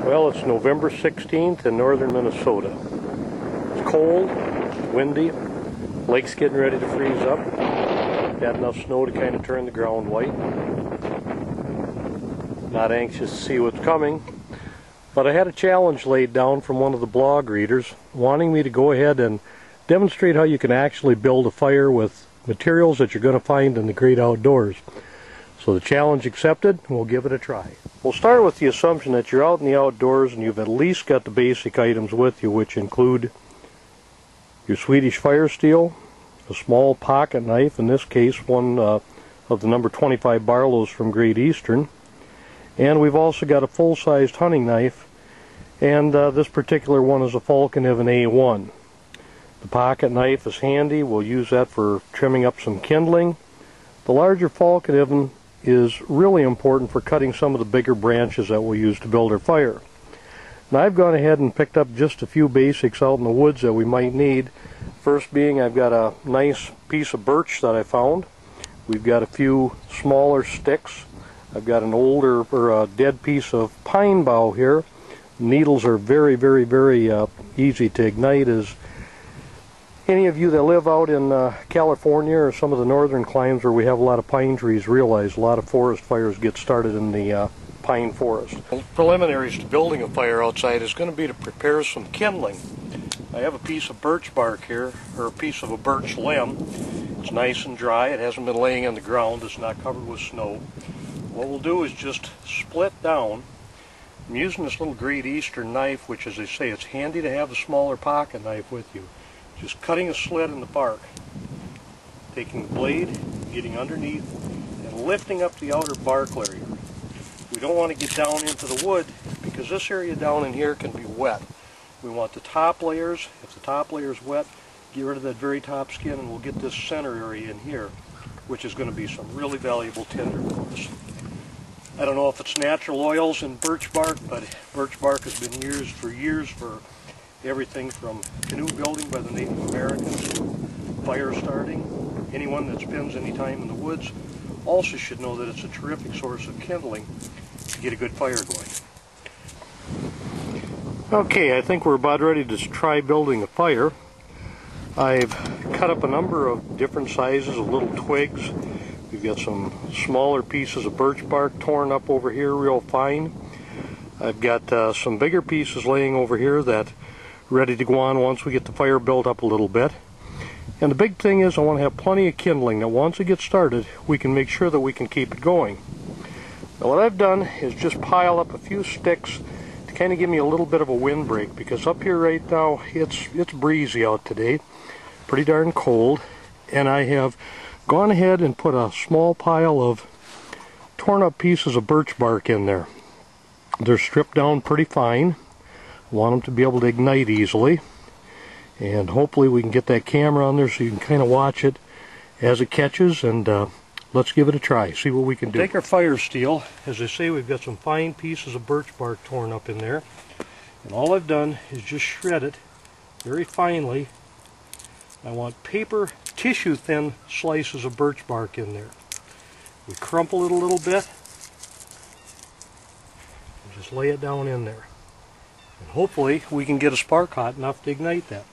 Well, it's November 16th in northern Minnesota. It's cold, windy, lake's getting ready to freeze up. Got enough snow to kind of turn the ground white. Not anxious to see what's coming, but I had a challenge laid down from one of the blog readers wanting me to go ahead and demonstrate how you can actually build a fire with materials that you're going to find in the great outdoors. So the challenge accepted, and we'll give it a try. We'll start with the assumption that you're out in the outdoors and you've at least got the basic items with you, which include your Swedish FireSteel, a small pocket knife, in this case one of the number 25 Barlows from Great Eastern, and we've also got a full-sized hunting knife, and this particular one is a Falconiven A1. The pocket knife is handy. We'll use that for trimming up some kindling. The larger Falconiven is really important for cutting some of the bigger branches that we'll use to build our fire. Now I've gone ahead and picked up just a few basics out in the woods that we might need. First being, I've got a nice piece of birch that I found. We've got a few smaller sticks. I've got an older or a dead piece of pine bough here. Needles are very easy to ignite, as any of you that live out in California or some of the northern climes where we have a lot of pine trees realize a lot of forest fires get started in the pine forest. Preliminaries to building a fire outside is going to be to prepare some kindling. I have a piece of birch bark here, or a piece of a birch limb. It's nice and dry. It hasn't been laying on the ground. It's not covered with snow. What we'll do is just split down. I'm using this little Great Eastern knife, which, as they say, it's handy to have a smaller pocket knife with you. Just cutting a slit in the bark, taking the blade, getting underneath, and lifting up the outer bark layer. We don't want to get down into the wood because this area down in here can be wet. We want the top layers. If the top layer is wet, get rid of that very top skin and we'll get this center area in here, which is going to be some really valuable tinder for us. I don't know if it's natural oils in birch bark, but birch bark has been used for years for everything from canoe building by the Native Americans to fire starting. Anyone that spends any time in the woods also should know that it's a terrific source of kindling to get a good fire going. Okay, I think we're about ready to try building a fire. I've cut up a number of different sizes of little twigs. We've got some smaller pieces of birch bark torn up over here real fine. I've got some bigger pieces laying over here that ready to go on once we get the fire built up a little bit. And the big thing is I want to have plenty of kindling that once it gets started we can make sure that we can keep it going. Now what I've done is just pile up a few sticks to kind of give me a little bit of a windbreak, because up here right now it's breezy out today, pretty darn cold, and I have gone ahead and put a small pile of torn up pieces of birch bark in there. They're stripped down pretty fine. I want them to be able to ignite easily, and hopefully we can get that camera on there so you can kind of watch it as it catches, and let's give it a try, see what we can do. Take our FireSteel. As I say, we've got some fine pieces of birch bark torn up in there, and all I've done is just shred it very finely. I want paper tissue thin slices of birch bark in there. We crumple it a little bit and just lay it down in there. And hopefully we can get a spark hot enough to ignite that.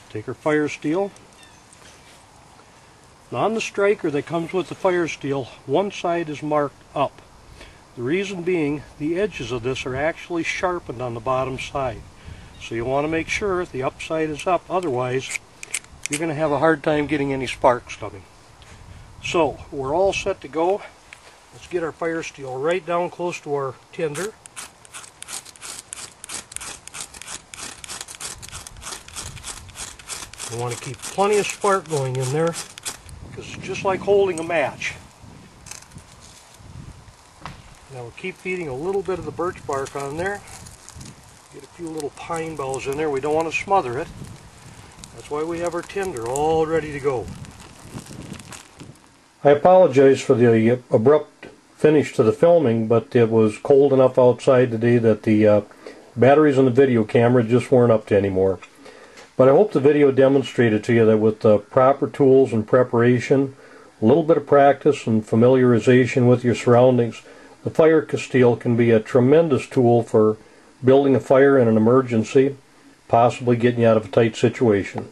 Take our FireSteel. Now on the striker that comes with the FireSteel, one side is marked up. The reason being, the edges of this are actually sharpened on the bottom side. So you want to make sure the upside is up, otherwise you're going to have a hard time getting any sparks coming. So we're all set to go. Let's get our FireSteel right down close to our tinder. You want to keep plenty of spark going in there, because it's just like holding a match. Now we'll keep feeding a little bit of the birch bark on there. Get a few little pine boughs in there. We don't want to smother it. That's why we have our tinder all ready to go. I apologize for the abrupt finish to the filming, but it was cold enough outside today that the batteries on the video camera just weren't up to anymore. But I hope the video demonstrated to you that with the proper tools and preparation, a little bit of practice and familiarization with your surroundings, the FireSteel can be a tremendous tool for building a fire in an emergency, possibly getting you out of a tight situation.